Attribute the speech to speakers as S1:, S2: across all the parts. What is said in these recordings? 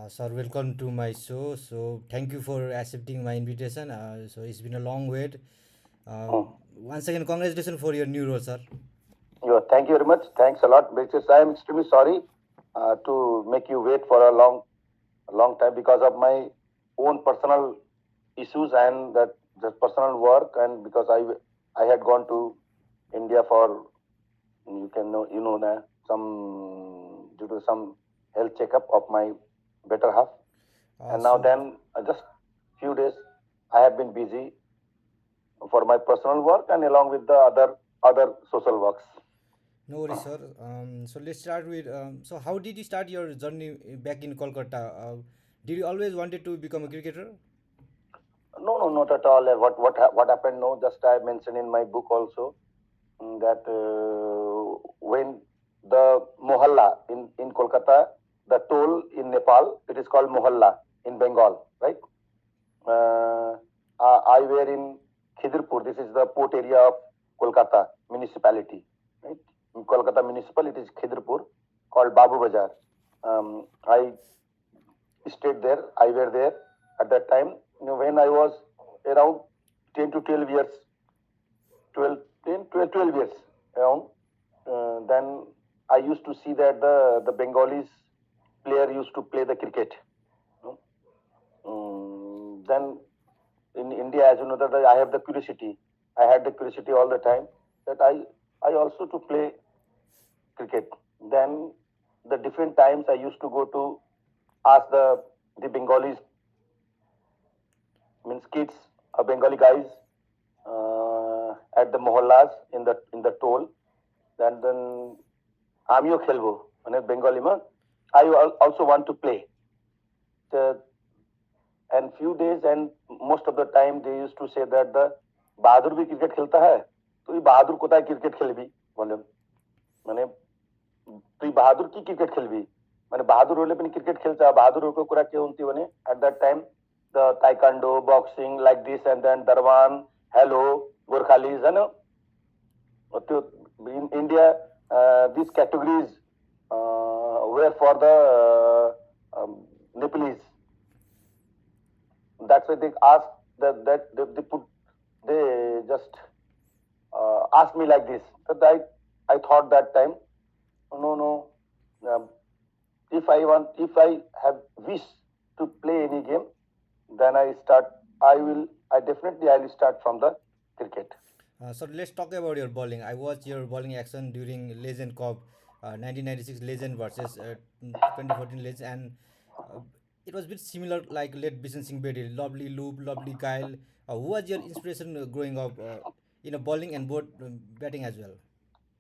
S1: Sir, welcome to my show. So, thank you for accepting my invitation. So, it's been a long wait. Uh,
S2: Mm.
S1: Once again, congratulations for your new role, sir.
S2: Yeah, thank you very much. Thanks a lot. Because I am extremely sorry to make you wait for a long time because of my own personal issues and that personal work, and because I had gone to India for you know that some due to some health checkup of my better half,
S1: Uh,
S2: and now
S1: so,
S2: then just few days I have been busy for my personal work and along with the other social works.
S1: no worries, sir. So, let's start with. So, how did you start your journey back in Kolkata? Did you always wanted to become a cricketer?
S2: No, no, not at all. What happened? No, just I mentioned in my book also that when the mohalla in Kolkata, the toll in Nepal, it is called mohalla in Bengal, right? Uh, I were in Khidirpur. This is the port area of Kolkata municipality, right? In Kolkata municipal, it is Khidirpur, called Babu Bazar. I stayed there. I were there at that time. When I was around 10 to 12 years, 12, 10, 12, 12 years around, then I used to see that the Bengalis player used to play the cricket. You then in India, as you know, that I have the curiosity. I had the curiosity all the time that I also to play cricket. Then the different times I used to go to ask the Bengalis, means kids, Bengali guys at the mohallas in the toll. Then আমিও খেলবো মানে Bengali মা I also want to play. The, and few days and most of the time they used to say that the বাহাদুর भी cricket खेलता है তুই বাহাদুর কোথায় cricket খেলবি বলেন মানে তুই বাহাদুর কি ক্রিকেট খেলবি মানে বাহাদুর হলে पनि ক্রিকেট খেলতে বাহাদুর को कुरा के उनती बने at that time the taekwondo boxing like this and then darwan hello gorkhalis है ना in India these categories were for the Nepalese. That's why they asked that they put they just asked me like this. That I thought that time, no. Um, if I have wish to play any game, then I definitely I will start from the cricket.
S1: So let's talk about your bowling. I watched your bowling action during Legend Cup, 1996 Legend versus 2014 Legend, and uh, it was a bit similar like late Bishan Singh Bedi, lovely loop, lovely Kyle. Who was your inspiration growing up in a bowling and both batting as well?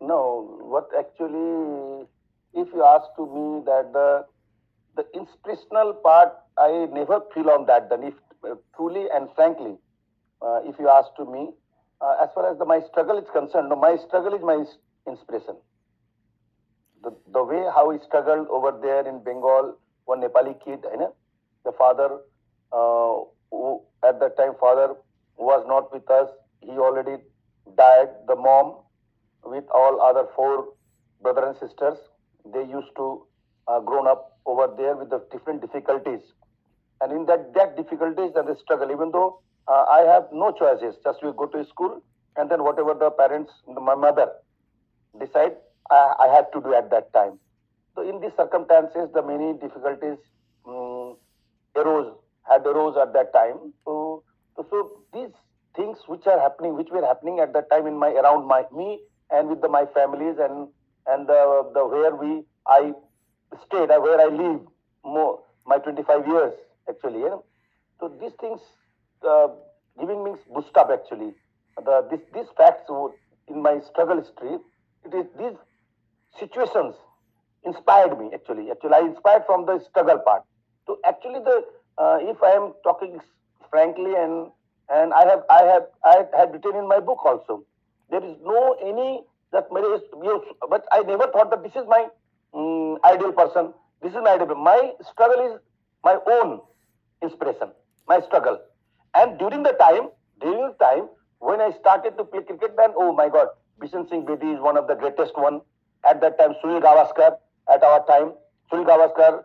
S2: No, what actually, if you ask to me that the inspirational part, I never feel on that. Then, if truly and frankly, if you ask to me, as far as my struggle is concerned, no, my struggle is my inspiration. The way how he struggled over there in Bengal, one Nepali kid, you know, the father, who at that time father was not with us. He already died. The mom with all other four brothers and sisters, they used to grown up over there with the different difficulties, and in that difficulties and the struggle, even though I have no choices, just we go to school and then whatever the parents, my mother decide, I had to do at that time. So in these circumstances, the many difficulties um, arose at that time. So these things which were happening at that time in my around me and with my families and the where I stayed, where I live more my 25 years actually. You know? So these things uh, giving me boost up actually. These facts in my struggle history, it is these situations inspired me actually. Actually, I inspired from the struggle part. So actually, the if I am talking frankly and I had written in my book also. There is no any that but I never thought that this is my ideal person. This is my ideal. My struggle is my own inspiration, my struggle. And during the time when I started to play cricket, then oh my God, Bishan Singh Bedi is one of the greatest one. At that time, Sunil Gavaskar at our time, Sunil Gavaskar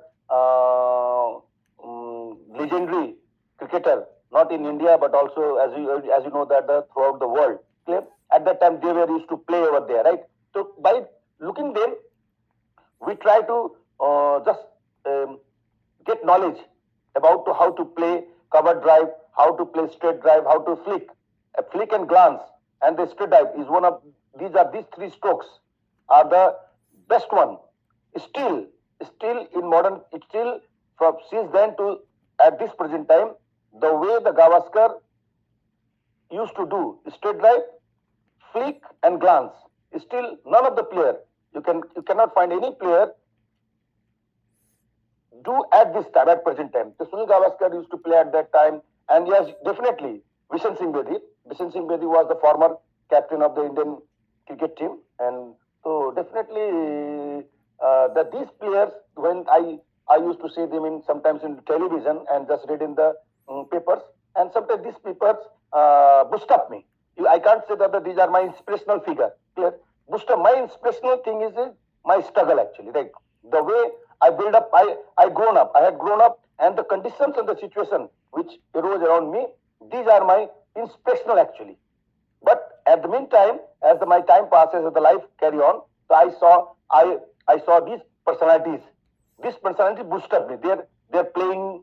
S2: legendary cricketer, not in India but also as you know that throughout the world. Clear? At that time they were used to play over there, right? So by looking them, we try to just um, get knowledge about to how to play cover drive, how to play straight drive, how to flick, a flick and glance, and the straight drive is one of these three strokes are the best one. Still, still in modern, still from since then to at this present time, the way the Gavaskar used to do straight drive, flick and glance. Still, none of the player you cannot find any player do at this time, at present time. So Sunil Gavaskar used to play at that time, and yes, definitely Vishen Singh Bedi. Vishen Singh Bedi was the former captain of the Indian cricket team, and so definitely that these players, when I used to see them in sometimes in television and just read in the papers, and sometimes these papers boost up me. I can't say that these are my inspirational figure. Clear? Boost up. My inspirational thing is my struggle actually. Like the way I build up, I grown up. I had grown up, and the conditions and the situation which arose around me, these are my inspirational actually. But at the meantime, as my time passes, as the life carry on, so I saw these personalities. This personality boosted me. They're playing,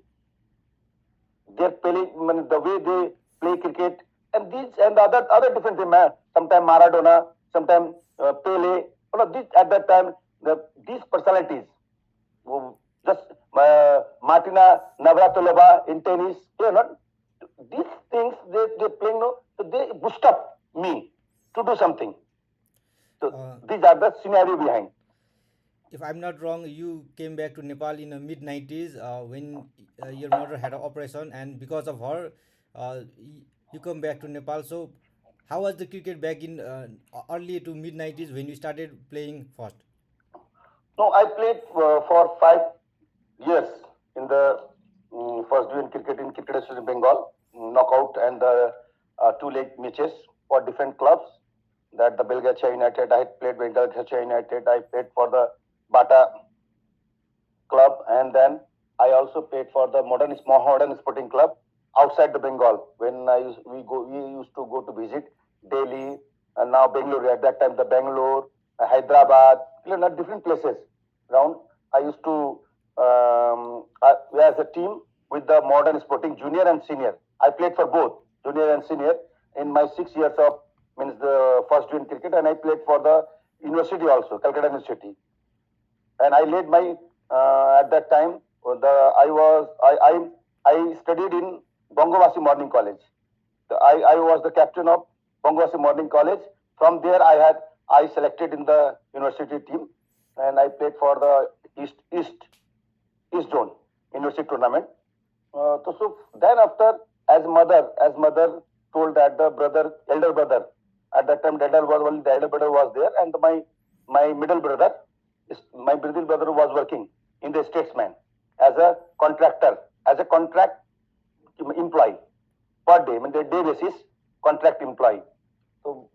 S2: the way they play cricket, and these and the other different things. Sometimes Maradona, sometimes Pele. You know, at that time, these personalities, just Martina Navratilova in tennis, you know, these things they playing, no, so they boost up me to do something. So these are the scenario behind.
S1: If I'm not wrong, you came back to Nepal in the mid 90s when your mother had an operation, and because of her, you come back to Nepal. So, how was the cricket back in early to mid 90s when you started playing first?
S2: No, I played for 5 years in the first division cricket in Cricket Association Bengal, knockout and the two-leg matches for different clubs. That the Belgacha United, I had played Belgacha United. I played for the Bata club, and then I also played for the Modern Sporting Club outside the Bengal. When we used to go to visit Delhi and now Bangalore. At that time, the Bangalore, Hyderabad, you know, different places around. I used to as a team with the Modern Sporting Junior and Senior. I played for both Junior and Senior in my 6 years of means the first division cricket, and I played for the university also, Calcutta University. And I led my at that time. I studied in Bangavasi Morning College. I was the captain of Bangavasi Morning College. From there, I selected in the university team, and I played for the East Zone University tournament. So then after, as mother told that the elder brother, at that time the elder brother was there, and my middle brother, was working in the statesman as a contractor, as a contract employee per day, I mean the day basis contract employee. So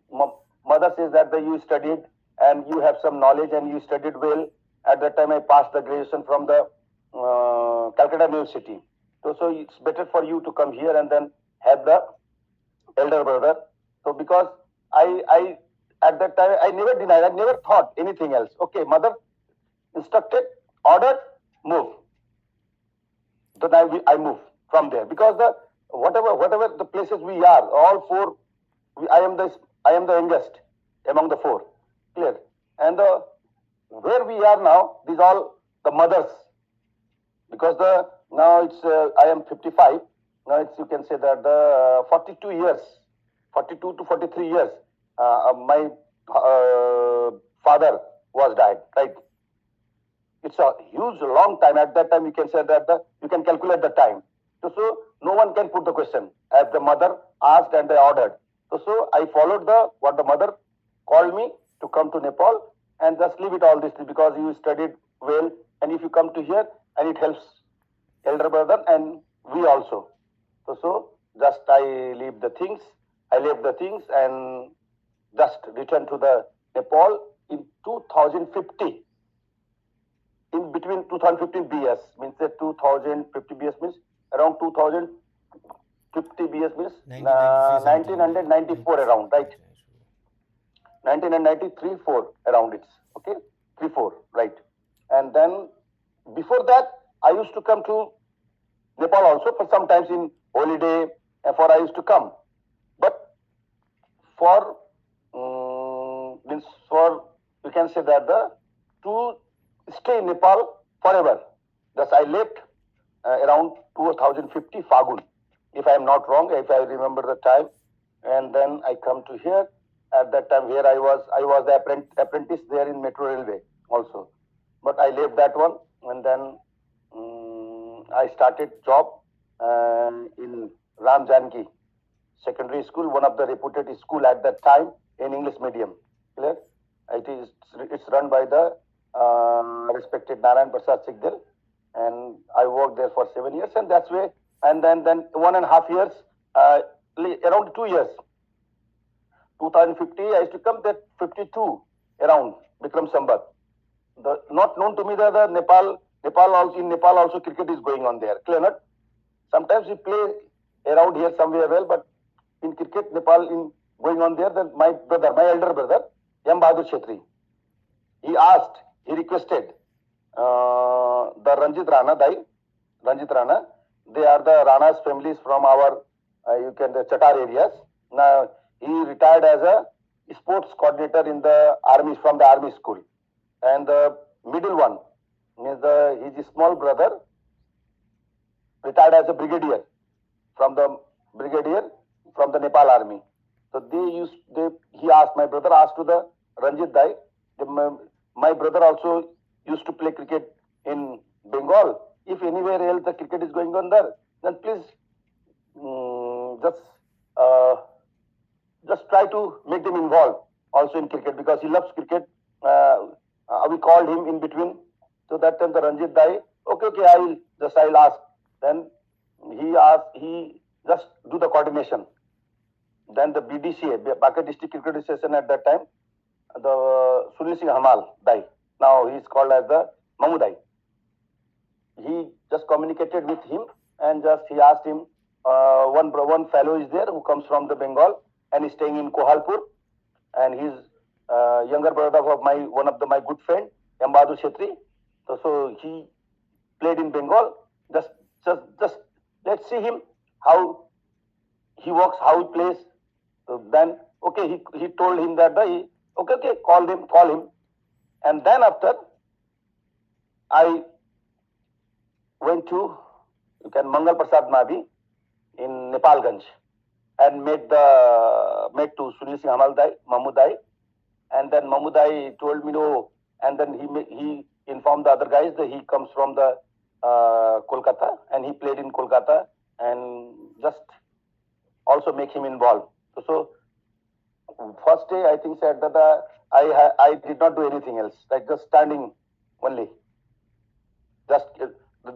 S2: mother says that you studied and you have some knowledge and you studied well. At that time, I passed the graduation from the Calcutta University. So it's better for you to come here and then have the elder brother. So because I at that time I never denied, I never thought anything else. Okay, mother instructed, ordered, move. Then I move from there because the whatever the places we are, all four, I am the youngest among the four. Clear? And where we are now, these all the mothers, because now it's I am 55. Now it's, you can say that the 42 years, 42 to 43 years, my father was died. Right? It's a huge long time. At that time, you can say that you can calculate the time. So no one can put the question as the mother asked and they ordered. So I followed what the mother called me to come to Nepal and just leave it all this because you studied well, and if you come to here and it helps elder brother and we also. So just I leave the things. I left the things and just returned to the Nepal in 2050. In between 2015 BS means that 2050 BS means around 2050 BS means
S1: 1993 something.
S2: 1994 around, right? 1993 4 around it's okay, 3 4, right? And then before that, I used to come to Nepal also for sometimes in holiday, and for I used to come, but for means for you can say that the to stay in Nepal forever. Thus I left around 2050 Fagun, if I am not wrong, if I remember the time, and then I come to here. At that time, here I was the apprentice there in Metro Railway also, but I left that one, and then I started job in Ram Janki Secondary School, one of the reputed school at that time in English medium. Clear? It's run by the respected Narayan Prasad Sigdel, and I worked there for 7 years, and that's way. And then 1.5 years, around 2 years. 2050, I used to come there 52 around Bikram Sambat. Not known to me that the Nepal also cricket is going on there. Clear not? Sometimes we play around here somewhere well, but in cricket Nepal in going on there. Then my elder brother, Lekh Bahadur Chhetri, he requested the Ranjit Rana. They are the Rana's families from our the Chatar areas. Now he retired as a sports coordinator in the army from the army school, and the middle one is his small brother retired as a brigadier from the Nepal army. So my brother asked to the Ranjit Dai. My brother also used to play cricket in Bengal. If anywhere else the cricket is going on there, then please just try to make them involved also in cricket, because he loves cricket. We called him in between. So that time the Ranjit Dai, okay, I'll ask. Then he just do the coordination. Then the BDCA, Baker District Cricket Association at that time, the Sunil Singh Hamal Dai, now he is called as the Mamu Dai. He just communicated with him, and he asked him, one fellow is there who comes from the Bengal and is staying in Kohalpur, and he's younger brother of one of my good friend, Lekh Bahadur Chhetri. So he played in Bengal. Just let's see him how he works, how he plays. So then he told him that call him, and then after I went to Mangal Prasad Mabi in Nepalganj and met to Sunil Singh Hamal Dai, Mamu Dai, and then Mamu Dai told me no, and then he informed the other guys that he comes from the Kolkata and he played in Kolkata, and just also make him involved. So first day I think said that I did not do anything else, like just standing only. Just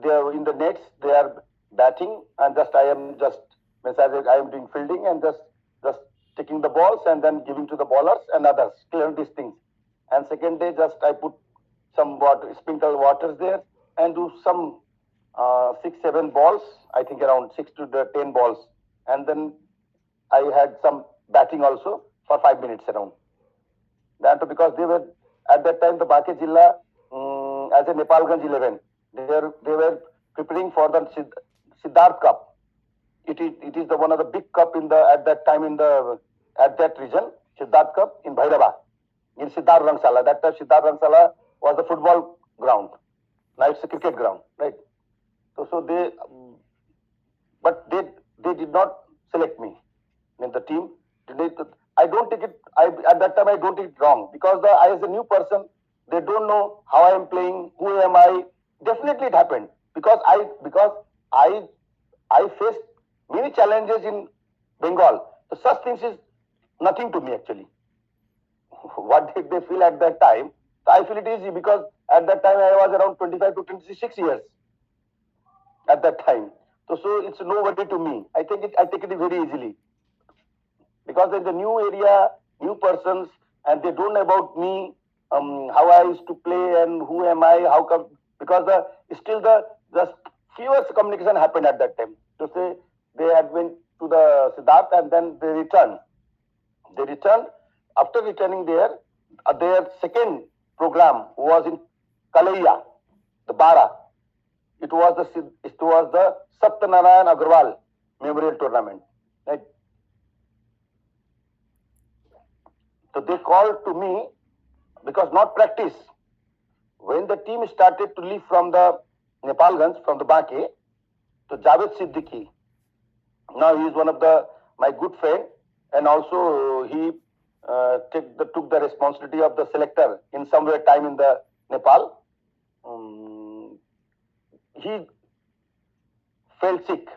S2: they are in the nets, they are batting, and I am doing fielding and just taking the balls and then giving to the bowlers and others, clear these things. And second day I put some water, sprinkle waters there, and do some 6-7 balls, I think around 6 to 10 balls, and then I had some batting also for 5 minutes around. That because they were at that time the Baker Jilla as a Nepalganj 11. They were preparing for the Siddharth Cup. It is the one of the big cup at that region, Siddharth Cup in Bhairava, in Siddharth Rangsala. That time Siddharth Rangsala was the football ground. Now it's a cricket ground, right? So they did not select me in the team. I don't take it. At that time I don't take it wrong, because I as a new person, they don't know how I am playing, who am I. Definitely it happened because I faced many challenges in Bengal. So such things is nothing to me actually. What did they feel at that time? So I feel it easy, because at that time I was around 25 to 26 years at that time. So it's nobody to me. I take it very easily, because in the new area, new persons, and they don't know about me, how I used to play and who am I, how come, because still the fierce communication happened at that time. To say they had been to the Siddharth and then they returned. They returned. After returning there, their second program was in Kalaiya, the Bara. It was the Satyanarayan Agarwal Memorial Tournament. Right? So they called to me because not practice. When the team started to leave from the Nepalganj, from the Bake, to Javed Siddiqui, now he is one of my good friend, and also he took the responsibility of the selector in somewhere time in the Nepal. He fell sick.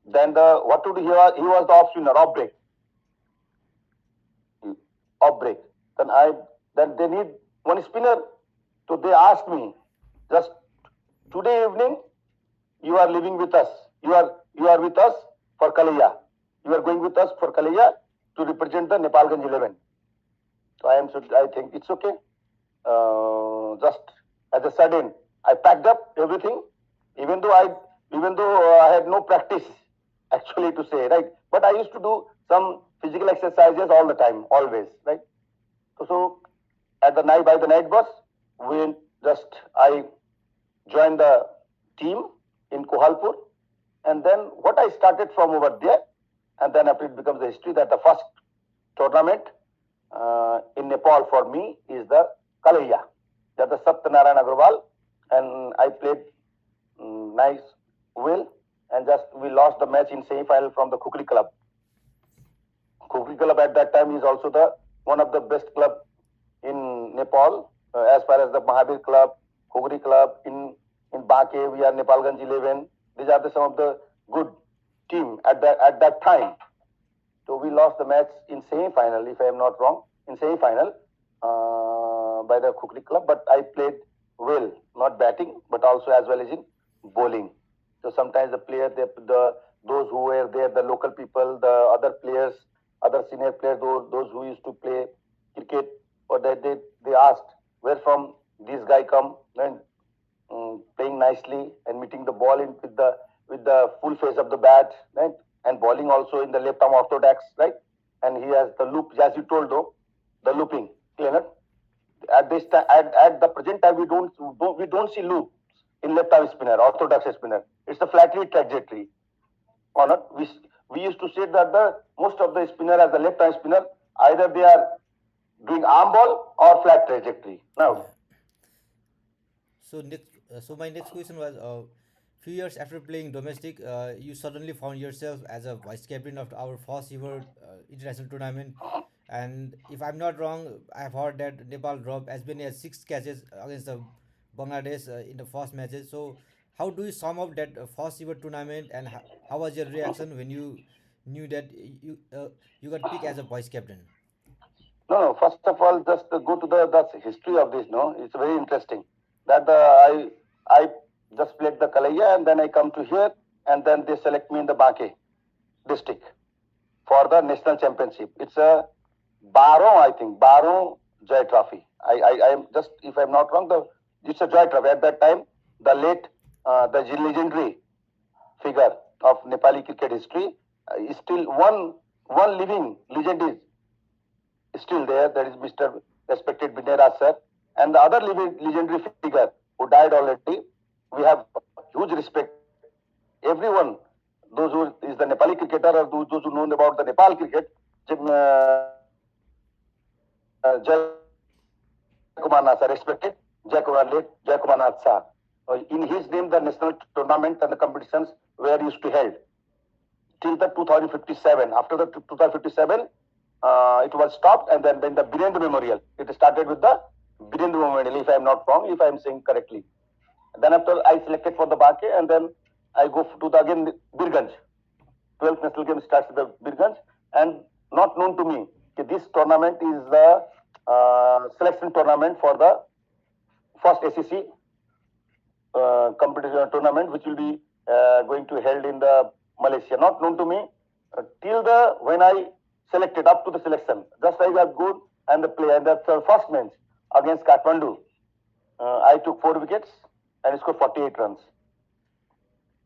S2: Then what to do? He was the off spinner, off break. Then they need one spinner. So they asked me, just today evening, you are living with us. You are with us for Kalaiya. You are going with us for Kalaiya to represent the Nepalganj 11. So I think it's okay. Just as a sudden, I packed up everything, even though I had no practice actually to say, right. But I used to do some physical exercises all the time, always, right. So at the night, by the night bus, I joined the team in Kohalpur, and then what I started from over there, and then after it becomes a history that the first tournament in Nepal for me is the Kalaiya, that the Satyanarayan Agarwal, and I played nice, well, and just we lost the match in semi-final from the Khukri Club. Khukri Club at that time is also the one of the best club in Nepal, as far as the Mahabir Club, Khukri Club in Bake, we are Nepalganj 11. These are some of the good team at that time. So we lost the match in semi-final, if I am not wrong, in semi-final by the Khukri Club. But I played well, not batting, but also as well as in bowling. So sometimes the player, those who were there, the local people, the other players, other senior players, those who used to play cricket, or they asked where from this guy come and playing nicely and meeting the ball in with the full face of the bat, right? And bowling also in the left arm orthodox, right? And he has the loop, as you told though, the looping, clear? At this time, at the present time, we don't see loops in left arm spinner, orthodox spinner. It's a flat trajectory. Or not? We used to say that the most of the spinner as the left arm spinner, either they are doing arm ball or flat trajectory. Now,
S1: So my next question was, few years after playing domestic, you suddenly found yourself as a vice captain of our first ever international tournament. And if I'm not wrong, I've heard that Nepal dropped as many as 6 catches against the Bangladesh in the first matches. So how do you sum up that first ever tournament, and how was your reaction when you knew that you got picked as a vice captain?
S2: no. First of all, just go to the history of this. No, it's very interesting. That I just played the Kalaiya and then I come to here and then they select me in the Bake district for the national championship. It's a Baro, I think, Baro Joy Trophy. I am just, if I'm not wrong, it's a Joy Trophy. At that time, the late, the legendary figure of Nepali cricket history is still one living legend is still there. That is Mr. Respected Binera sir, and the other legendary figure who died already. We have huge respect. Everyone, those who is the Nepali cricketer or those who know about the Nepal cricket, Jai Kumar Nath, respected Jai Kumar late Jai Kumar Nath sir. In his name, the national tournament and the competitions were used to held till the 2057. After the 2057, it was stopped, and then the Birendra Memorial. It started with the Birendra Memorial, if I am not wrong, if I am saying correctly. Then after I selected for the Bake, and then I go to the again Birganj. 12th national game starts with the Birganj, and not known to me that this tournament is the selection tournament for the first ACC competition tournament, which will be going to held in the Malaysia. Not known to me till the when I selected up to the selection. Just I got good and the play, and that's the first match against Kathmandu. I took 4 wickets and scored 48 runs.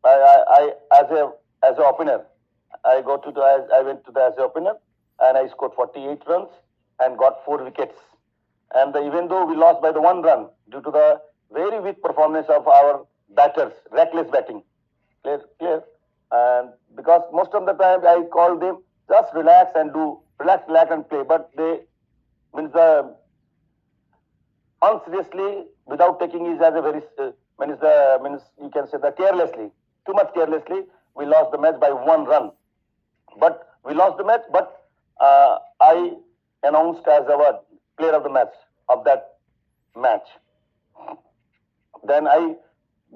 S2: I as a opener, I went to the as a opener, and I scored 48 runs and got 4 wickets. And even though we lost by the 1 run due to the very weak performance of our batters, reckless batting, clear. And because most of the time I call them just relax and relax and play, but they means the unseriously without taking it as a very means you can say that carelessly, too much carelessly, we lost the match by 1 run. But we lost the match, but I announced as our player of the match of that match. Then I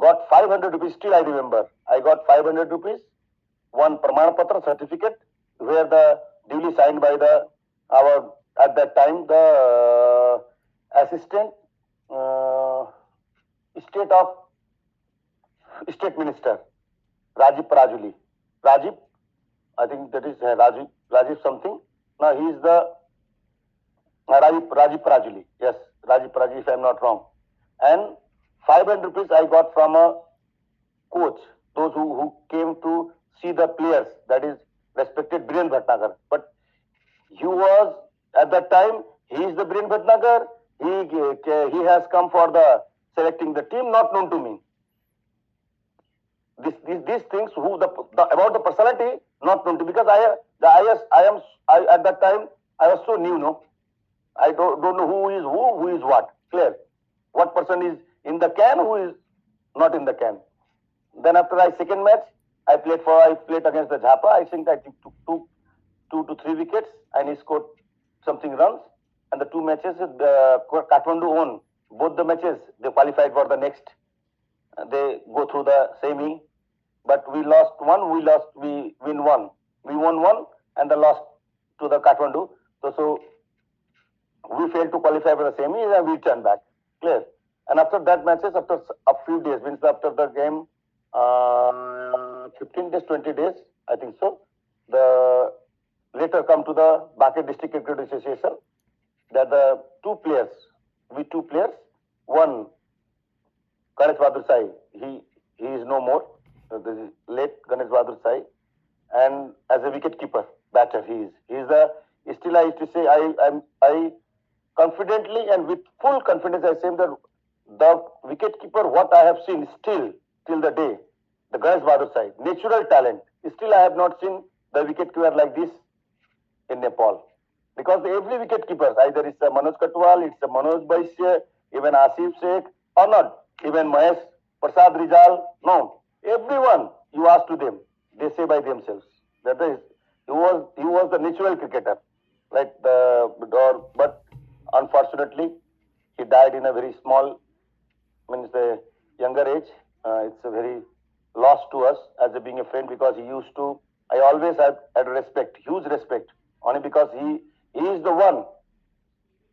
S2: got 500 rupees. Still, I remember. I got 500 rupees, one Pramana Patra certificate, where the duly signed by the our at that time the assistant state of state minister Rajiv Parajuli. Rajiv, I think that is Rajiv something. Now he is the Rajiv Parajuli. Yes, Rajiv Parajuli, if I am not wrong. And 500 rupees I got from a coach, those who came to see the players, that is respected Biren Bhatnagar. But he was, at that time, he is the Biren Bhatnagar, he has come for the selecting the team, not known to me. These things, about the personality, not known to me, because I at that time, I was so new, no? I don't know who is what, clear. What person is in the can, who is not in the can. Then after second match, I played against the Jhapa. I think I took 2 to 3 wickets and he scored something runs. And the 2 matches, Kathmandu won. Both the matches, they qualified for the next. They go through the semi. But we lost one, we win one. We won one and the lost to the Kathmandu. So we failed to qualify for the semi and we turned back. Clear. And after that matches, after a few days, means after the game, 15 days, 20 days, I think so. The later come to the Bankit District Cricket Association that the 2 players, one Ganesh Bahadur Sai, he is no more. This is late Ganesh Bahadur Sai, and as a wicket keeper, batter he is still I used to say I confidently and with full confidence I say that the wicket keeper what I have seen still till the day, the Ganesh Bahadur Sai, natural talent. Still I have not seen the wicket keeper like this in Nepal. Because every wicket keeper, either it's a Manoj Katwal, it's a Manoj Baisya, even Asif Sheikh, or not, even Mahesh Prasad Rijal, no. Everyone you ask to them, they say by themselves. That is, he was the natural cricketer. But unfortunately, he died in a very small, means the younger age. It's a very loss to us as a being a friend, because he used to, I always had respect, huge respect, only because he is the one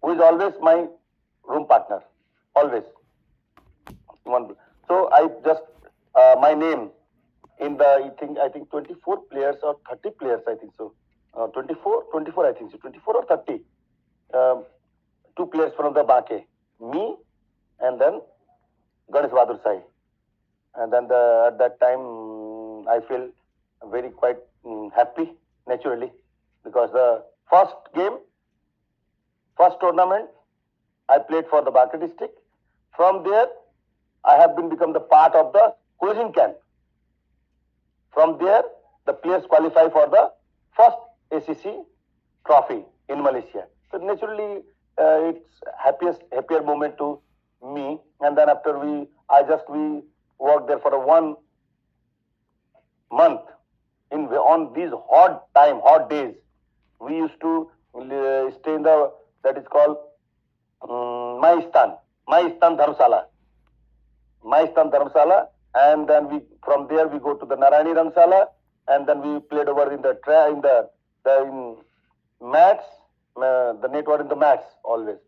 S2: who is always my room partner, always. So I just, my name in the, I think 24 players or 30 players, I think so. 24 I think so, 24 or 30. 2 players from the Bake, me and then Ganesh Bahadur Sai. And then at that time, I feel very quite happy, naturally, because the first tournament, I played for the Bake district. From there, I have become the part of the closing camp. From there, the players qualify for the first ACC Trophy in Malaysia. So naturally, it's happier moment to me. And then after we worked there for 1 month on these hot days. We used to stay in that is called Maistan Dharamsala, and then from there we go to the Narayani Ramsala, and then we played over in in mats, the net was in the mats always.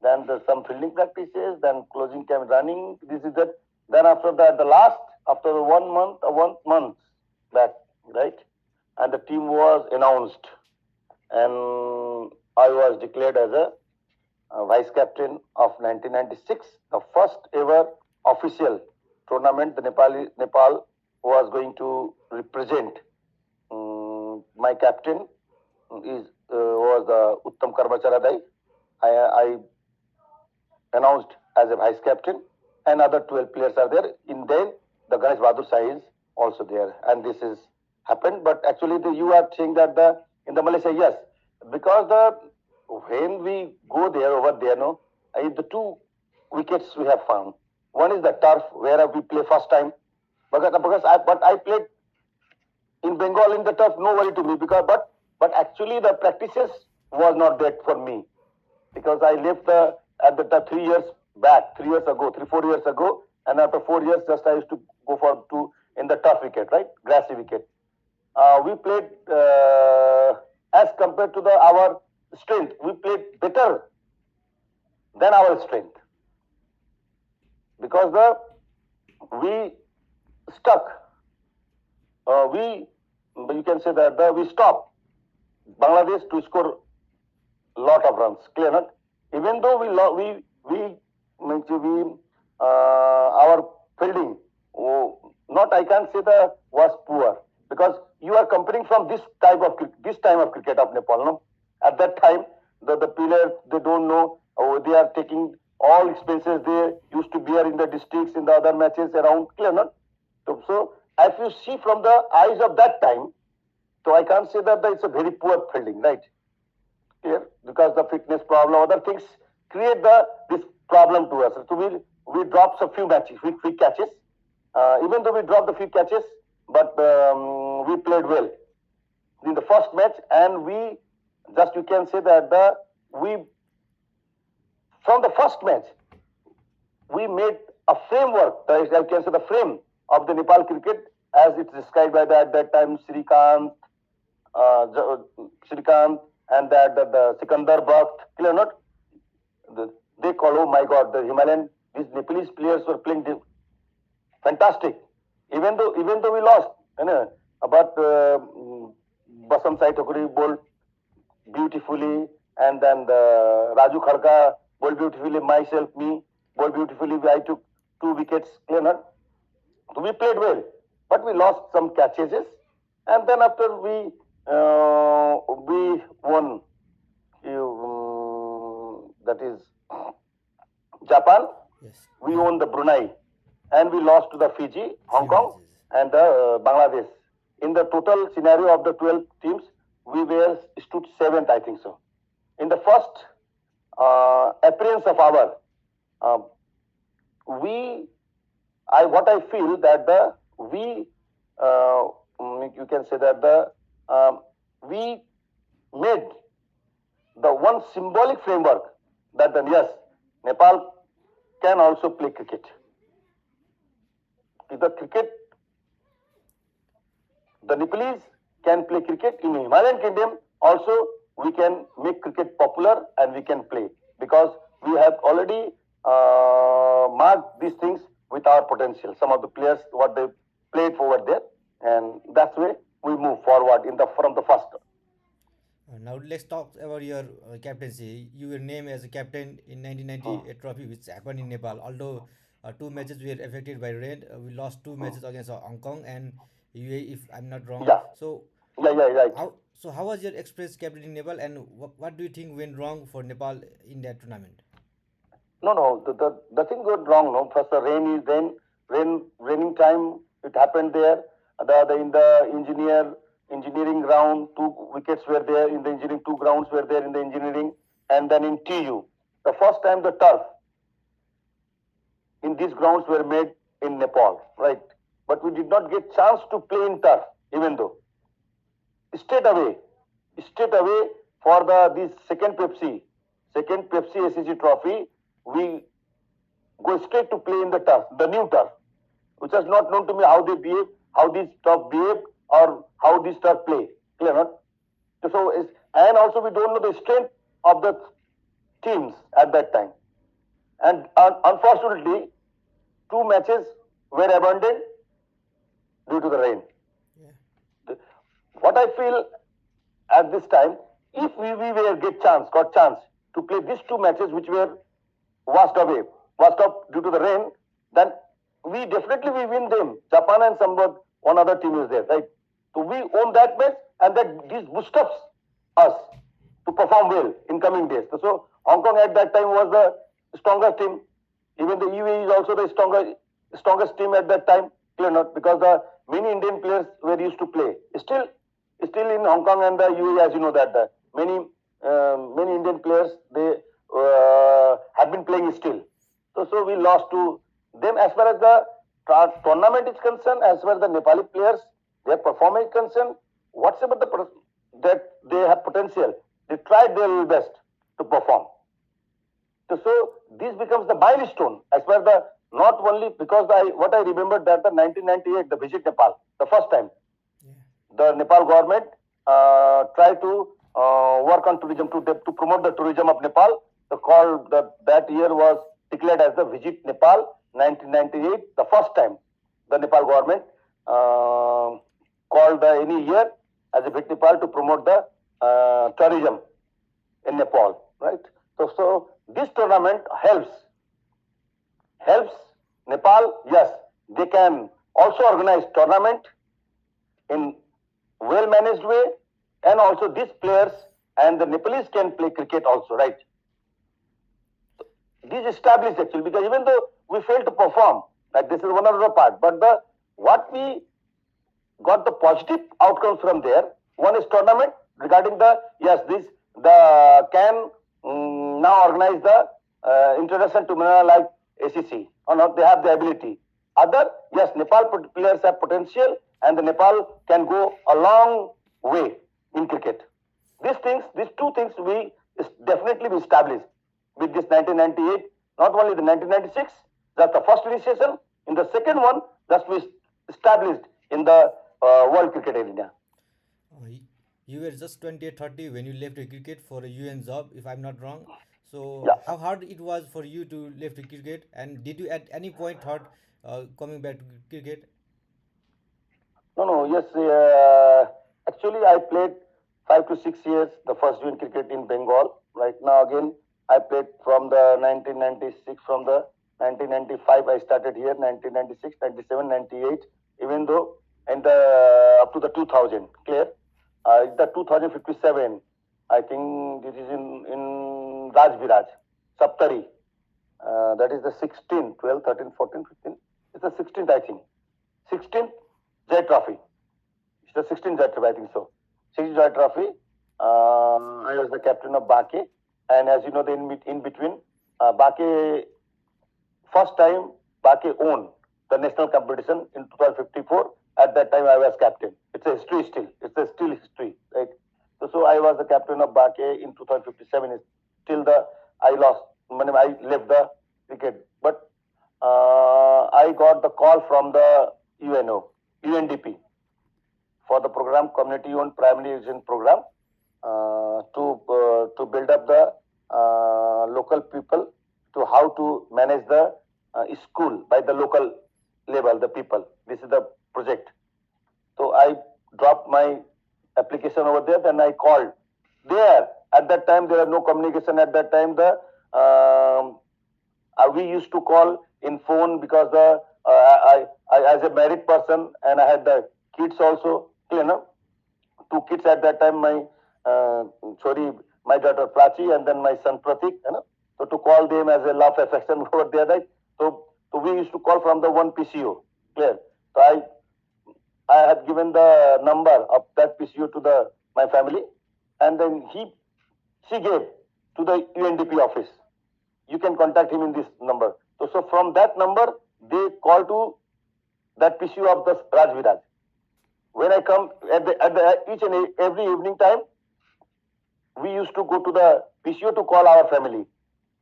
S2: Then some fielding practices, then closing camp running. This is that. Then after that, after 1 month back, right? And the team was announced, and I was declared as a vice captain of 1996, the first ever official tournament, the Nepal was going to represent. My captain is was Uttam Karmacharadai. I announced as a vice captain, and other 12 players are there. In then, the Ganesh Bahadur Sai is also there, and this is happened. But actually, you are saying that in the Malaysia, yes, because when we go there over there, no, the two wickets we have found. One is the turf where we play first time, because I played in Bengal in the turf, no worry to me because but actually the practices was not that for me because I left at the 3 years back, 3 years ago, 4 years ago, and after 4 years just I used to go for to in the tough wicket, right, grassy wicket. We played as compared to our strength, we played better than our strength because we stuck. We you can say that we stopped Bangladesh to score lot of runs. Clear, not? Even though our fielding, not I can't say that was poor because you are comparing from this time of cricket of Nepal. No, at that time the players they don't know. They are taking all expenses they used to bear in the districts in the other matches around. Clear, not? So if you see from the eyes of that time, so I can't say that it's a very poor fielding, right? Here, because the fitness problem, other things create this problem to us. So we dropped a few matches, few catches. Even though we dropped the few catches, but we played well in the first match, and we just you can say that we from the first match we made a framework. I can say the frame of the Nepal cricket as it's described by at that time Shrikant, and the Sikandar Bakht, clear not? They call, oh my God, the Himalayan, these Nepalese players were playing fantastic. Even though we lost, you know, but Basam Sai Thakuri bowled beautifully, and then the Raju Khadka bowled beautifully, myself, me, bowled beautifully. I took 2 wickets, clear not? So we played well, but we lost some catches, and then after we won. That is Japan.
S1: Yes.
S2: We won the Brunei, and we lost to the Fiji, Hong Kong,
S1: Matches.
S2: and Bangladesh. In the total scenario of the 12 teams, we stood 7th, I think so. In the first appearance of our, what I feel that you can say that we made the one symbolic framework that yes, Nepal can also play cricket. The Nepalese can play cricket in the Himalayan kingdom. Also, we can make cricket popular and we can play because we have already marked these things with our potential. Some of the players what they played over there, and that's why we move forward from the first.
S1: Now let's talk about your captaincy. You were named as a captain in 1990 trophy, which happened in Nepal. Although 2 matches were affected by rain, we lost 2 matches against Hong Kong and UAE, if I'm not wrong.
S2: Yeah.
S1: So,
S2: Yeah, right.
S1: how was your experience captain in Nepal, and what do you think went wrong for Nepal in that tournament?
S2: No. The thing got wrong. No, first the raining time. It happened there. In the engineering ground, 2 wickets were there in the engineering. 2 grounds were there in the engineering, and then in TU, the first time the turf in these grounds were made in Nepal, right? But we did not get chance to play in turf, even though straight away for this second Pepsi ACC Trophy, we go straight to play in the turf, the new turf, which was not known to me how they behave, how these turf behave, or how these turf play. Clear, not? So, and also we don't know the strength of the teams at that time. And unfortunately, 2 matches were abandoned due to the rain.
S1: Yeah.
S2: What I feel at this time, if we got chance to play these 2 matches which were washed up due to the rain, then we definitely we win them. Japan and somewhat one other team is there, right? So we own that match, and that this boosts us to perform well in coming days. So Hong Kong at that time was the strongest team. Even the UAE is also the strongest team at that time. Clear not, because the many Indian players were used to play. Still in Hong Kong and the UAE, as you know that the many Indian players they have been playing still. So we lost to them as far as the tournament is concerned, as far as the Nepali players, their performance is concerned, whatever that they have potential, they tried their level best to perform. So this becomes the milestone as far as the not only because what I remember that the 1998 the visit Nepal the first time the Nepal government tried to work on tourism to promote the tourism of Nepal. That year was declared as the Visit Nepal 1998. The first time the Nepal government called any year as a Visit Nepal to promote the tourism in Nepal, right? So this tournament helps Nepal. Yes, they can also organize tournament in well managed way, and also these players and the Nepalese can play cricket also, right? This established actually, because even though we failed to perform, like this is one other part, but what we got the positive outcomes from there. One is tournament regarding the can now organize the international tournament like ACC or not. They have the ability. Other, yes, Nepal players have potential, and the Nepal can go a long way in cricket. These two things, we definitely be established with this 1998. Not only the 1996, that's the first initiation. In the second one, that's we established in the world cricket arena.
S1: You were just 28, 30 when you left the cricket for a UN job, if I'm not wrong. So,
S2: Yeah.
S1: how hard it was for you to leave the cricket, and did you at any point thought coming back to cricket?
S2: No. Yes, actually, I played 5 to 6 years the first UN cricket in Bengal. Right now, again, I played from the 1996, from the 1995 I started here, 1996, 97, 98. Even though and the up to the 2000, clear. The 2057, I think this is in Raj Viraj, Saptari. That is the 16th, 12, 13, 14, 15. It's the 16th, I think. 16th Jai Trophy. It's the 16th Jai Trophy, I think so. 16th Jai Trophy. I was the captain of Bake. And as you know, in between, Bake, first time Bake won the national competition in 2054. At that time, I was captain. It's a history still. It's a still history, right? So I was the captain of Bake in 2057. Till I lost, I left the cricket. But I got the call from the UNDP for the program, community-owned primary education program, to build up the local people to how to manage the school by the local level, the people. This is the project. So I dropped my application over there. Then I called there. At that time, there was no communication. At that time, we used to call in phone because I as a married person and I had the kids also. You know, 2 kids at that time. My daughter Prachi and then my son Pratik. You know, so to call them as a love affection over there, right? So we used to call from the one PCO. Clear. So I had given the number of that PCO to my family, and then she gave to the UNDP office. You can contact him in this number. So from that number, they call to that PCO of the Raj Viraj. When I come at each and every evening time, we used to go to the PCO to call our family,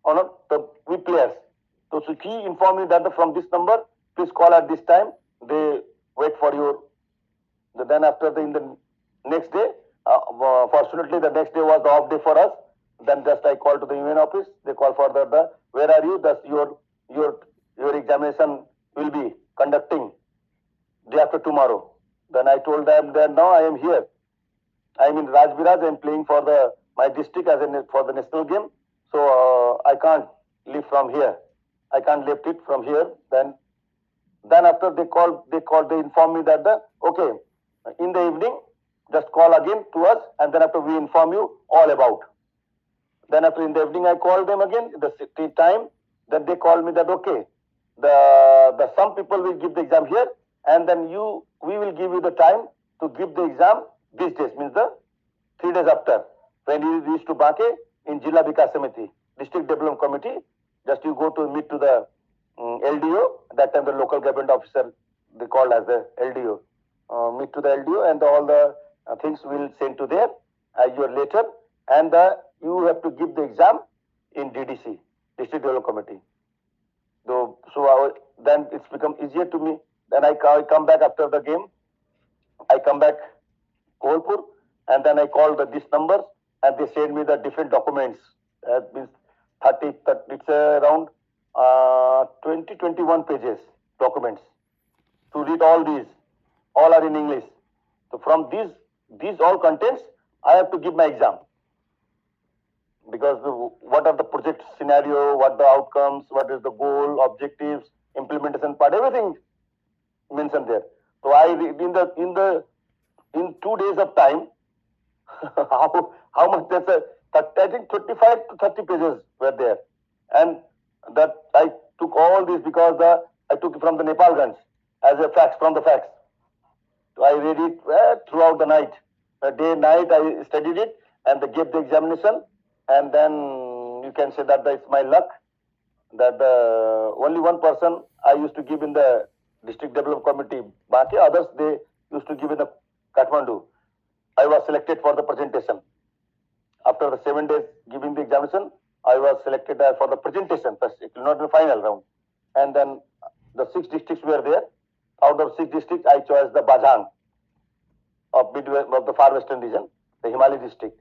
S2: or not we players. So he informed me that from this number, please call at this time. They wait for your. Then after in the next day, fortunately the next day was the off day for us. Then just I called to the UN office. They call for the where are you? That's your examination will be conducting day after tomorrow. Then I told them that now I am here. I am in Raj Viraj. I am playing for my district for the national game. So I can't leave from here. I can't lift it from here. Then Then after they inform me that okay, in the evening, just call again to us, and then after we inform you all about. Then after in the evening, I called them again, the time. Then they called me that okay, the some people will give the exam here, and then we will give you the time to give the exam these days, means the 3 days after, when you reach to Bake in Jilla Vikas Samiti, District Development Committee. Just you go to meet to the LDO. That time the local government officer, they called as the LDO. Meet to the LDO, and all the things will send to there as your letter, and you have to give the exam in DDC, District Development Committee. Then it's become easier to me. Then I come back after the game. I come back Kolpur, and then I call these numbers, and they send me the different documents. That means 30 it's around 21 pages documents. To read all these, all are in English. So from these all contents, I have to give my exam. Because what are the project scenario, what the outcomes, what is the goal, objectives, implementation part, everything mentioned there. So I in 2 days of time, how much that's I think 25 to 30 pages were there, and that I took all this because I took it from the Nepal guns as a facts from the facts. So I read it throughout the night, day night I studied it and they gave the examination, and then you can say that it's my luck that only one person I used to give in the District Development Committee, Baki others they used to give in the Kathmandu. I was selected for the presentation. After the 7 days giving the examination, I was selected for the presentation. First, it will not be final round. And then the 6 districts were there. Out of 6 districts, I chose the Bajang of the far western region, the Himalayan district.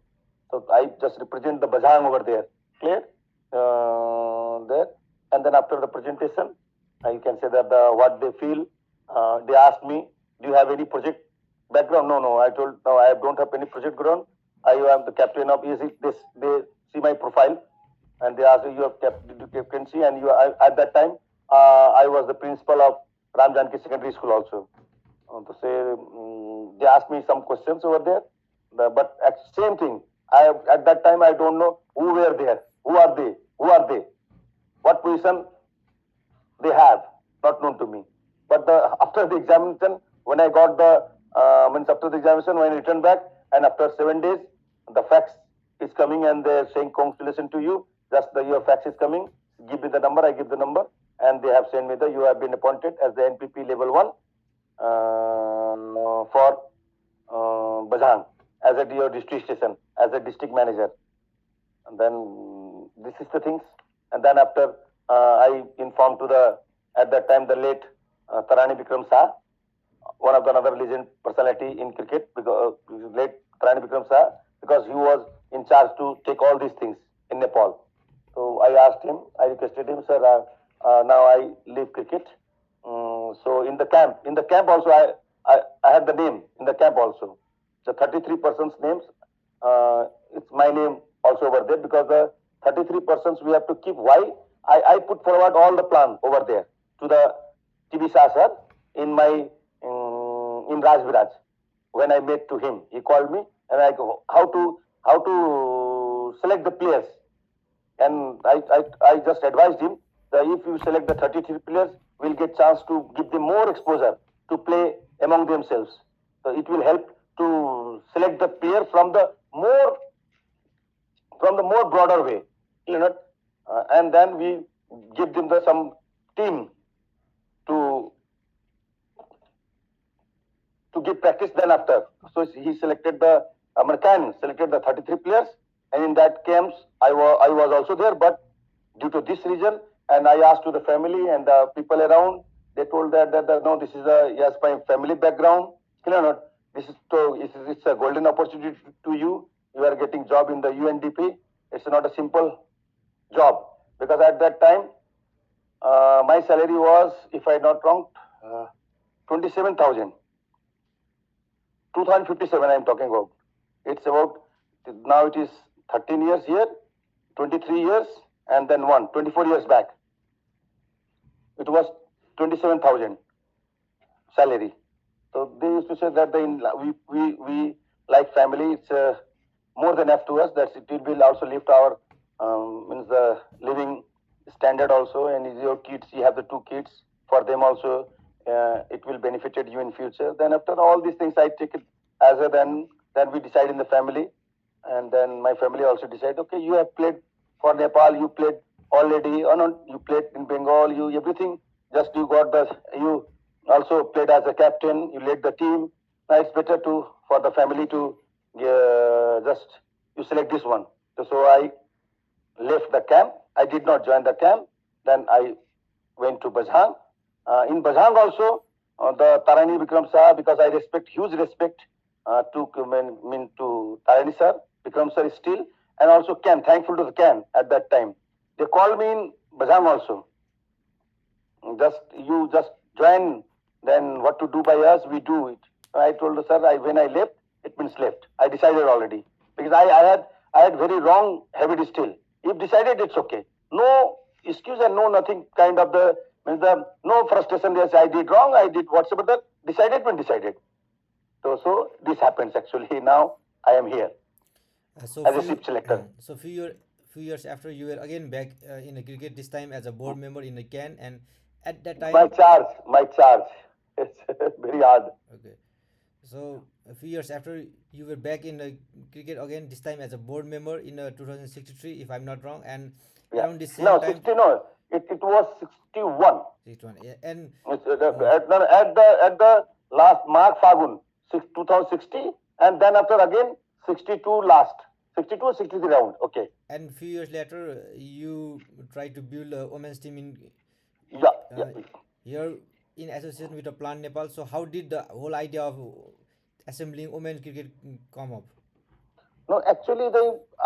S2: So I just represent the Bajang over there. Clear? There. And then after the presentation, you can say that what they feel. They asked me, do you have any project background? No. I told, no, I don't have any project background. I am the captain of ACC. They see my profile, and they ask you have captaincy, and at that time I was the principal of Ram Janki Secondary School also. To say they asked me some questions over there, but at same thing. At that time I don't know who were there, who are they, what position they have, not known to me. But after the examination, when I got after the examination, when I returned back, and after 7 days, the fax is coming and they're saying congratulations to you. Just your fax is coming. Give me the number. I give the number, and they have sent me you have been appointed as the NPP level 1 for Bajang as your district station, as a district manager. And then this is the things. And then after I informed to at that time the late Tarani Bikram Shah, one of the another legend personality in cricket, because late Tarani Bikram Shah, because he was in charge to take all these things in Nepal. So I asked him, I requested him, sir, now I leave cricket. So in the camp also I had the name in the camp also. The 33 persons names, it's my name also over there, because the 33 persons we have to keep. Why? I put forward all the plan over there to the TB Shah sir in my in Raj Viraj. When I met to him, he called me and I go, how to select the players. And I just advised him that if you select the 33 players, we'll get chance to give them more exposure to play among themselves. So it will help to select the player from the more broader way, you know, and then we give them some team to give practice. Then after, so he selected the American selected the 33 players, and in that camps I was also there, but due to this reason, and I asked to the family and the people around, they told that no, this is yes, my family background, you know, it's a golden opportunity to you. You are getting job in the UNDP. It's not a simple job, because at that time my salary was, if I'm not wrong, 27,000. 2057 I am talking about. It's about, now it is 13 years here, 23 years, and then 24 years back. It was 27,000. salary. So they used to say that we like family. It's more than enough to us. That it will also lift our means the living standard also. And your kids, you have the two kids. For them also, it will benefited you in future. Then after all these things, I take it as a then we decide in the family, and then my family also decide. Okay, you have played for Nepal. You played already. Or not? You played in Bengal. You everything. Just you got the you also played as a captain. You led the team. Now it's better to for the family to just you select this one. So I left the camp. I did not join the camp. Then I went to Bajhang. In Bajhang also, the Tarani Vikram Sir, because I respect huge respect to Tarani Sir, Vikram Sir is still, and also Ken. Thankful to the Ken at that time. They called me in Bajhang also. Just join. Then what to do by us, we do it. I told the sir, when I left, it means left. I decided already because I had very wrong habit still. If decided, it's okay. No excuse and no nothing kind of the means the no frustration. Yes, I did wrong. I did whatever that decided when decided. So this happens actually. Now I am here
S1: So
S2: as a
S1: few
S2: ship selector.
S1: so few years after you were again back in the cricket, this time as a board member in the CAN, and at that
S2: My
S1: time,
S2: charge, my charge. It's very hard.
S1: okay. So a few years after you were back in the cricket again, this time as a board member in 2063, if I'm not wrong, and
S2: Yeah.
S1: around the same
S2: No,
S1: time,
S2: 60, no. It was 61.
S1: 61, yeah, and
S2: It's, at the last March Fagun, 2060, and then after again 62 last. 62 or 63 round. Okay.
S1: and few years later, you try to build a women's team in
S2: Yeah, yeah.
S1: uh, here in association with the Plan Nepal. So how did the whole idea of assembling women cricket come up?
S2: No, actually,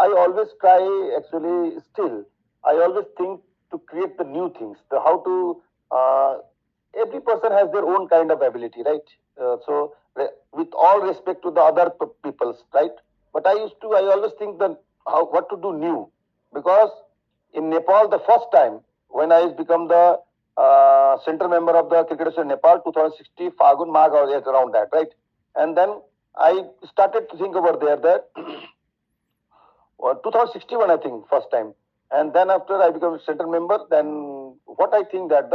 S2: I always try, actually, still, I always think to create the new things. The how to, every person has their own kind of ability, right? With all respect to the other people's, right? But I always think that what to do new. Because in Nepal, the first time when I become the central member of the Cricket Association Nepal, 2060, Fagun, Magh, or yes, around that, right? And then I started to think over there that 2061, I think, first time. And then after I became central member, then what I think that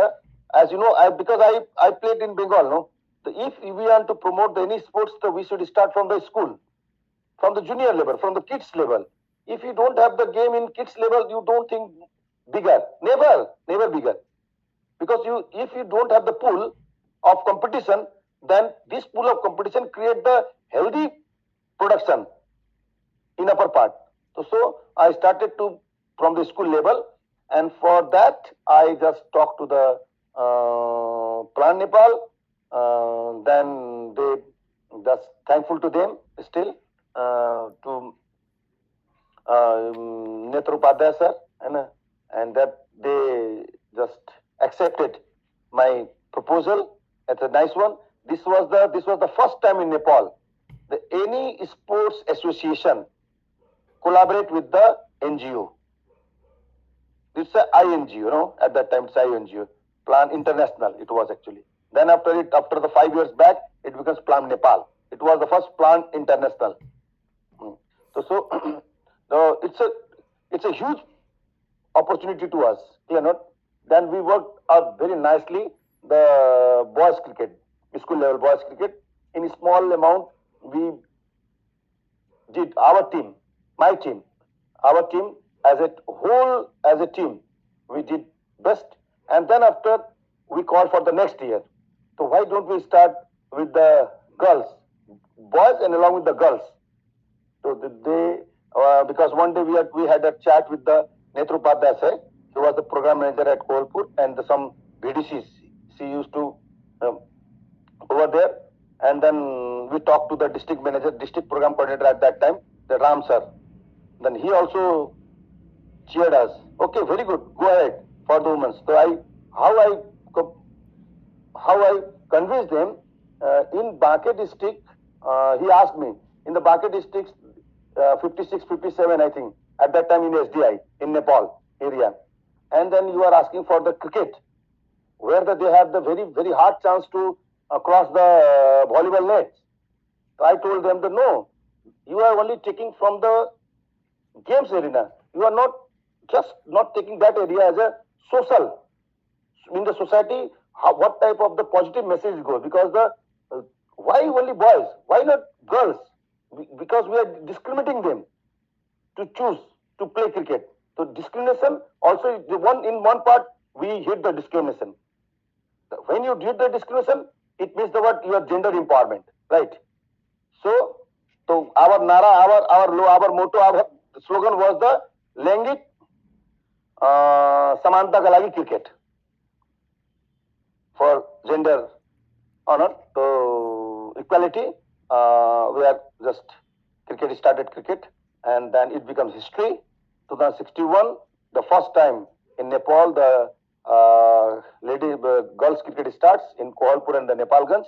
S2: as you know, because I played in Bengal, no? If we want to promote any sports, we should start from the school, from the junior level, from the kids level. If you don't have the game in kids level, you don't think bigger. Never bigger. Because if you don't have the pool of competition, then this pool of competition create the healthy production in upper part. So I started to from the school level, and for that I just talked to the Plan Nepal. Then they just thankful to them still to Netru Upadhyaya sir, and that they just accepted my proposal. It's a nice one. This was the first time in Nepal that any sports association collaborate with the NGO. It's a INGO, at that time it's INGO. Plan International, it was actually. Then after the 5 years back, it becomes Plan Nepal. It was the first Plan International. So so it's a huge opportunity to us. Then we worked out very nicely the boys cricket, school level boys cricket. In a small amount, we did my team, our team as a whole, as a team, we did best. And then after, we called for the next year. So why don't we start with the girls, boys, and along with the girls? So because one day we had a chat with the Netru Upadhyaya sir. He was the program manager at Kolpur, and some BDCs she used to over there. And then we talked to the district manager, district program coordinator at that time, the Ram sir. Then he also cheered us. Okay, very good. Go ahead for the women. So how I convinced them in Bankhe district. He asked me in the Bankhe district, 56, 57, I think, at that time in SDI in Nepal area. And then you are asking for the cricket, where they have the very very hard chance to across the volleyball nets. So I told them that no, you are only taking from the games arena. You are not taking that area as a social in the society. What type of the positive message goes? Because the why only boys? Why not girls? Because we are discriminating them to choose to play cricket. So discrimination also the one in one part we hit the discrimination. When you hit the discrimination, it means the word your gender empowerment, right? So, so our nara, our motto, our slogan was the लैंगिक समानता का लागि cricket for gender honor. So equality, we are just cricket started cricket, and then it becomes history. 2061, the first time in Nepal, the girls cricket starts in Kohalpur and the Nepalganj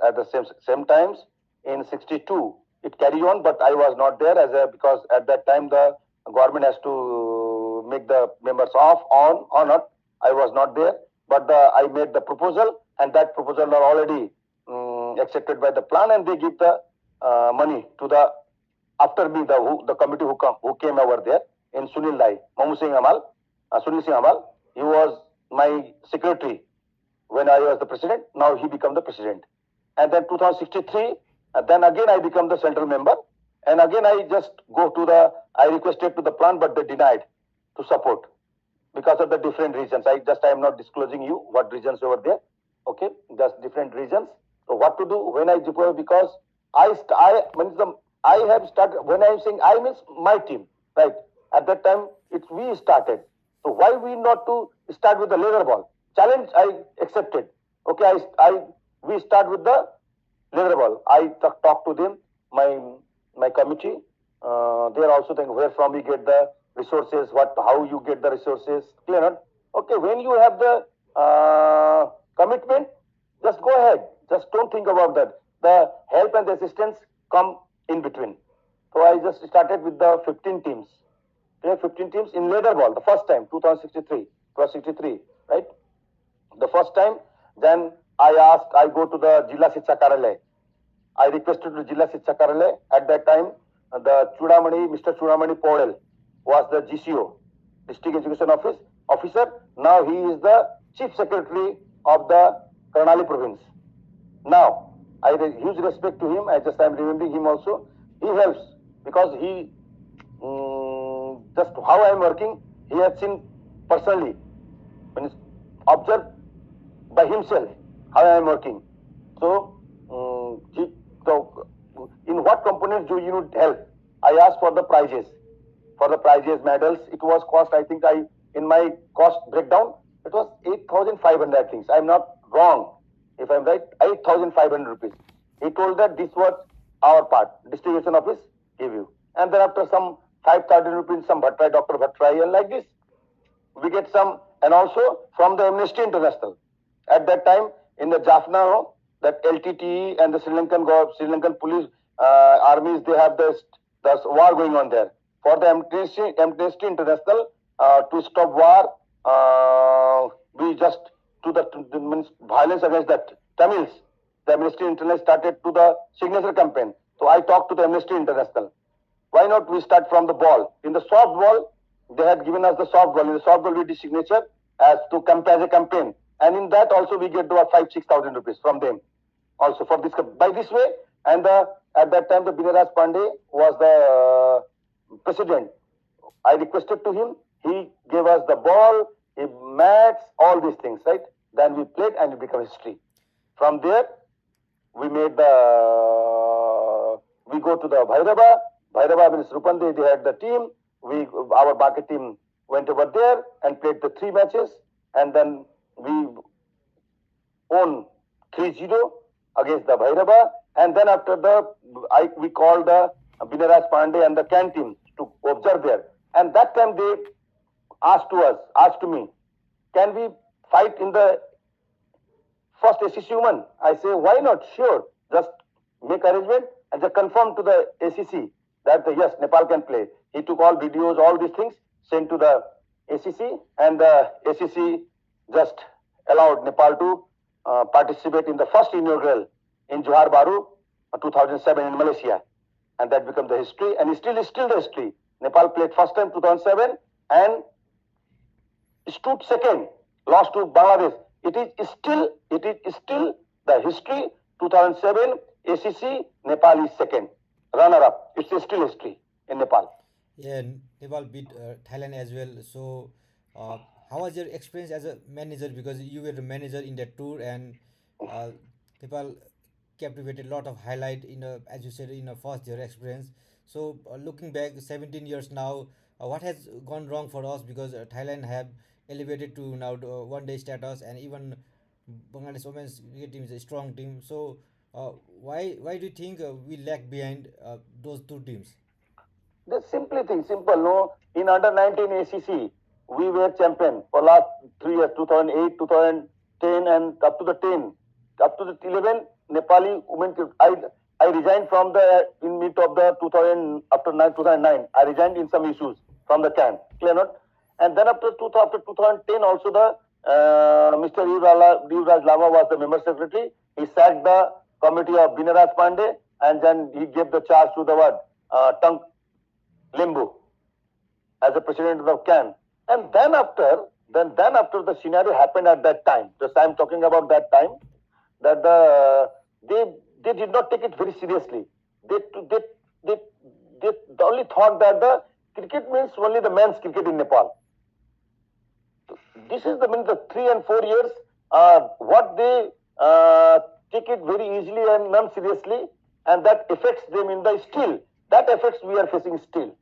S2: at the same times. In 62, it carried on, but I was not there because at that time the government has to make the members off on or not. I was not there, but I made the proposal, and that proposal are already accepted by the plan, and they give the money to the after me the committee who came over there in Sunil Lai, Mamu Singh Amal, Sunil Singh Amal. He was my secretary when I was the president. Now he became the president, and then 2063. And then again I become the central member, and again I just I requested to the plan, but they denied to support because of the different reasons. I am not disclosing you what reasons over there. Okay, just different reasons. So what to do when I deploy? Because I have started. When I am saying I means my team, right? At that time we started. So why we not to start with the leather ball? Challenge I accepted. Okay, we start with the leather ball. I talk to them, my committee. They are also thinking where from we get the resources, how you get the resources. Clear not? Okay, when you have the commitment, just go ahead. Just don't think about that. The help and the assistance come in between. So I just started with the 15 teams. Okay, 15 teams in leather ball. The first time, 2063, right? The first time, then I go to the Jilla Shiksha Karyalayah. I requested to Jilla Shiksha Karyalayah. At that time, Mr. Chudamani Paudel was the GCO, District Education Officer. Now he is the Chief Secretary of the Karnali Province. Now, I have huge respect to him. I am remembering him also. He helps because he, just how I am working, he has seen personally, observed by himself how I am working. So, in what components do you need help? I asked for the prizes. For the prizes, medals, it was cost, I think in my cost breakdown, it was 8,500 I think. I am not wrong. If I am right, 8,500 rupees. He told that this was our part. Distribution office give you. And then after some 5,000 rupees, some Bhattrai, Dr. Bhattrai, and like this, we get some, and also from the Amnesty International. At that time, in the Jaffna, that LTTE and the Sri Lankan police armies, they have this war going on there. For the Amnesty International to stop war, we just to the violence against the Tamils. The Amnesty International started to the signature campaign. So I talked to the Amnesty International. Why not we start from the ball? In the soft ball, they had given us the soft ball. In the soft ball, we did signature as a campaign. And in that also we get about 5,000-6,000 rupees from them. Also for this, by this way, and at that time the Binaraj Pandey was the president. I requested to him. He gave us the ball, mats, all these things, right? Then we played and it became history. From there, we go to the Bhairava. Bhairava means Rupande, they had the team. Our Baki team went over there and played the 3 matches, and then we won 3-0 against the Bhairava. And then after we called the Binaraj Pandey and the Can team to observe there. And that time they asked to me, can we fight in the first ACC women? I say, why not? Sure. Just make arrangement and just confirm to the ACC that yes, Nepal can play. He took all videos, all these things, sent to the ACC, and the ACC just allowed Nepal to participate in the first inaugural in Johor Bahru, 2007 in Malaysia, and that became the history, and still the history. Nepal played first time 2007 and stood second, lost to Bangladesh. It is still the history. 2007 ACC, Nepal is second, runner up. It's still history in Nepal.
S1: Yeah, Nepal beat Thailand as well. So, uh, how was your experience as a manager? Because you were the manager in that tour, and uh, Nepal captivated a lot of highlight in a, as you said, in a first year experience. So, looking back, 17 years now, what has gone wrong for us? Because Thailand have elevated to now the one day status, and even Bangladesh women's cricket team is a strong team. So, why do you think we lag behind those two teams?
S2: The simply thing, simple. No, in under 19 ACC, we were champion for last 3 years, 2008, 2010, and up to the 10, up to the 11. Nepali women. I resigned from the in mid of the 2000 after 2009. I resigned in some issues from the camp. Clear not? And then after 2010 also the Mr. Yuvraj Lama was the member secretary. He sacked the committee of Binaraj Pandey, and then he gave the charge to the what Tung Limbu as a president of CAN. And then after the scenario happened at that time, just I'm talking about that time, that they did not take it very seriously. They they they, they only thought that the cricket means only the men's cricket in Nepal. This is the 3 and 4 years. What they take it very easily and non seriously, and that affects them in the still. That affects we are facing still.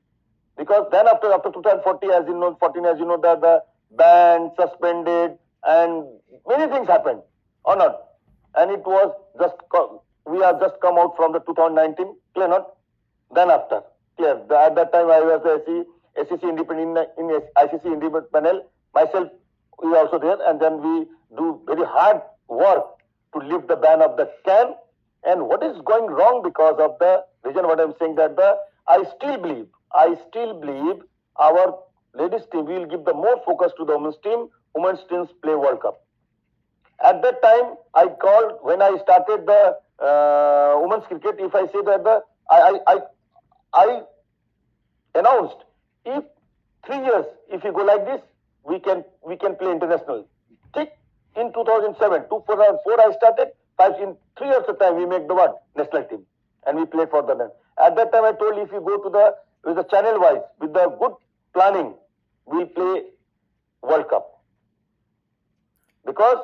S2: Because then after 2040, as you know, 14, as you know, that the ban suspended and many things happened, or not? And it was just we have just come out from the 2019, clear not? Then after, clear. At that time I was the ACC independent in ICC independent panel. Myself, we are also there, and then we do very hard work to lift the ban of the can. And what is going wrong because of the reason what I'm saying that I still believe our ladies team will give the more focus to the women's team. Women's teams play World Cup. At that time, I called when I started the women's cricket. If I say that I announced if 3 years if you go like this, we can play international. Take in 2007, 2004 I started. 3 years of time we make the what national team, and we play for the net. At that time I told if you go to the with the channel wise with the good planning, we'll play World Cup because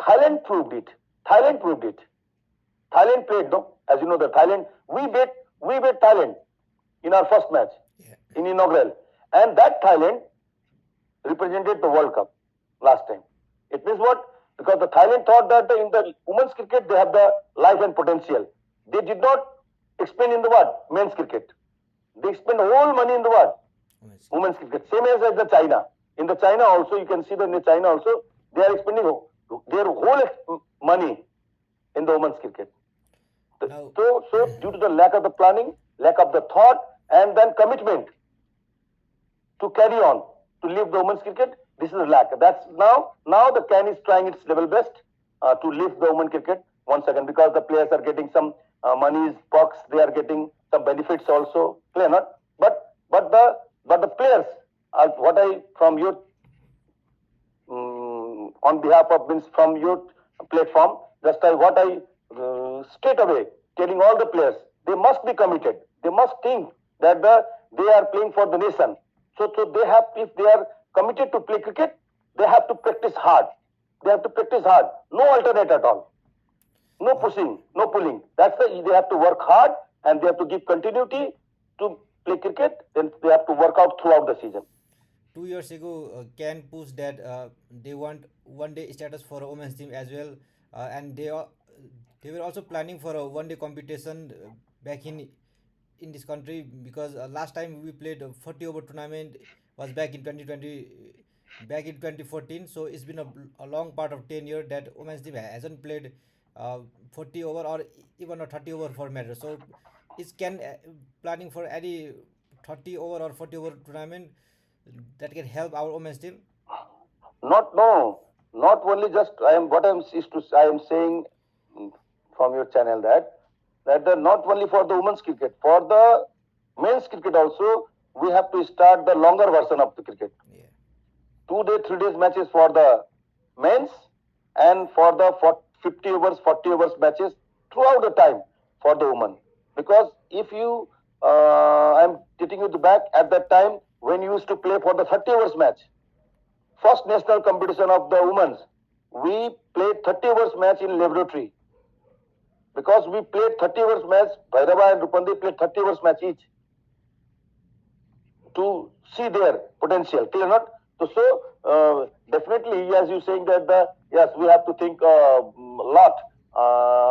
S2: Thailand proved it. Thailand proved it. Thailand played no, as you know the Thailand we beat Thailand in our first match in inaugural, and that Thailand represented the World Cup last time. It means what? Because the Thailand thought that in the women's cricket they have the life and potential. They did not expend in the what? Men's cricket. They spend all money in the what? Women's cricket. Same as the China. In the China also, you can see that in the China also, they are expending their whole money in the women's cricket.
S1: Now,
S2: So due to the lack of the planning, lack of the thought, and then commitment to carry on to live the women's cricket, this is a lack. That's now the CAN is trying its level best to lift the women cricket once again because the players are getting some monies, perks, they are getting some benefits also. Clear not? But the players, what I from your on behalf of means from your platform, just what I straight away telling all the players, they must be committed. They must think that they are playing for the nation. So they have, if they are committed to play cricket, they have to practice hard. They have to practice hard. No alternate at all. No pushing, no pulling. They have to work hard and they have to give continuity to play cricket. Then they have to work out throughout the season.
S1: 2 years ago, Can pushed that they want one day status for a women's team as well, and they were also planning for a one day competition back in this country because last time we played a 40 over tournament was back in 2020, back in 2014. So it's been a long part of 10 years that women's team hasn't played 40 over or even a 30 over for matter. So is Can planning for any 30 over or 40 over tournament that can help our women's team?
S2: Not no. not only just I am what I am is to I am saying mm, from your channel that the not only for the women's cricket, for the men's cricket also, we have to start the longer version of the cricket.
S1: Yeah.
S2: 2 day, 3 days matches for the men's, and for the 50 overs, 40 overs matches throughout the time for the women. Because if you, I'm taking you back at that time when you used to play for the 30 overs match, first national competition of the women's, we played 30 overs match in laboratory. Because we played 30 overs match, Bhairava and Rupandi played 30 overs match each to see their potential. Clear not? So definitely, as you saying that yes, we have to think a lot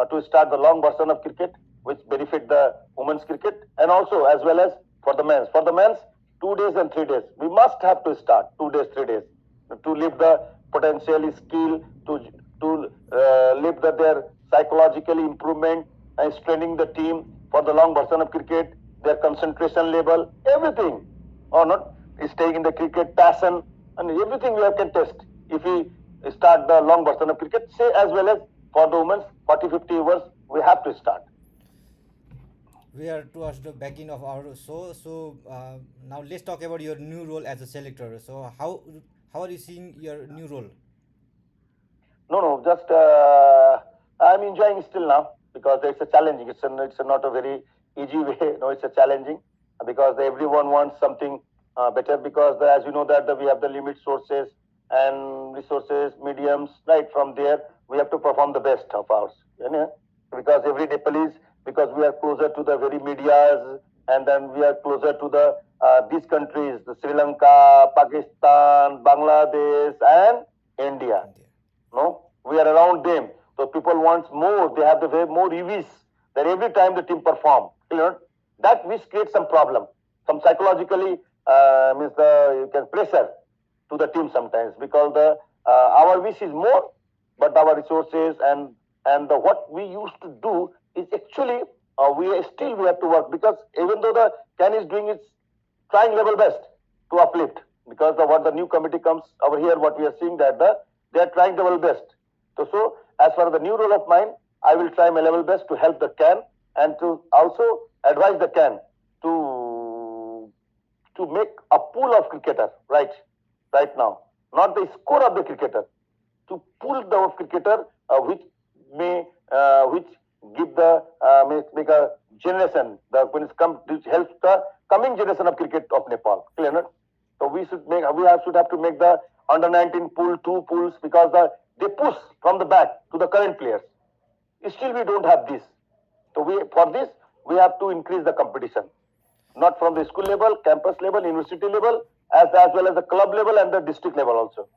S2: to start the long version of cricket, which benefit the women's cricket, and also as well as for the men's. For the men's, 2 days and 3 days. We must have to start 2 days, 3 days to live the potential skill, to live their psychologically improvement and strengthening the team for the long version of cricket, their concentration level, everything, or not staying in the cricket passion, and everything we have can test if we start the long version of cricket. Say as well as for the women's 40, 50 overs, we have to start.
S1: We are towards the back end of our show. So now let's talk about your new role as a selector. So how are you seeing your new role?
S2: No, just I'm enjoying still now because it's a challenging. It's not a very easy way. No, it's a challenging because everyone wants something better because as you know that we have the limit sources and resources, mediums. Right from there, we have to perform the best of ours. You know? Because every Nepalese, because we are closer to the very medias, and then we are closer to the these countries, the Sri Lanka, Pakistan, Bangladesh, and India.
S1: India.
S2: No, we are around them. So people want more. They have the way more EVs. That every time the team perform, you know, that which creates some problem. Some psychologically means the you can pressure to the team sometimes because the our wish is more, but our resources and the what we used to do is actually we have to work because even though the CAN is doing its trying level best to uplift because what the new committee comes over here, what we are seeing that they are trying their level best. So as for the new role of mine, I will try my level best to help the CAN and to also advise the CAN to make a pool of cricketers right now, not the score of the cricketer, to pool the cricketer which may which give the make a generation the when it's come to help the coming generation of cricket of Nepal. Clear, not? So we should should have to make the under 19 pool, 2 pools because they push from the back to the current players. Still we don't have this. So for this we have to increase the competition, not from the school level, campus level, university level, as well as the club level and the district level also.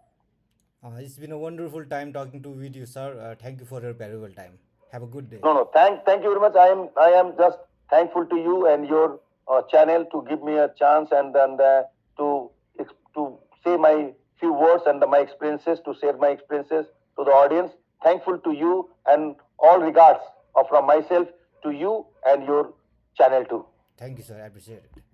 S1: It's been a wonderful time talking to with you, sir. Thank you for your valuable time. Have a good day.
S2: No. Thank you very much. I am just thankful to you and your channel to give me a chance and then to to say my few words and my experiences to share my experiences to the audience. Thankful to you and all regards from myself to you and your channel too.
S1: Thank you, sir. I appreciate it.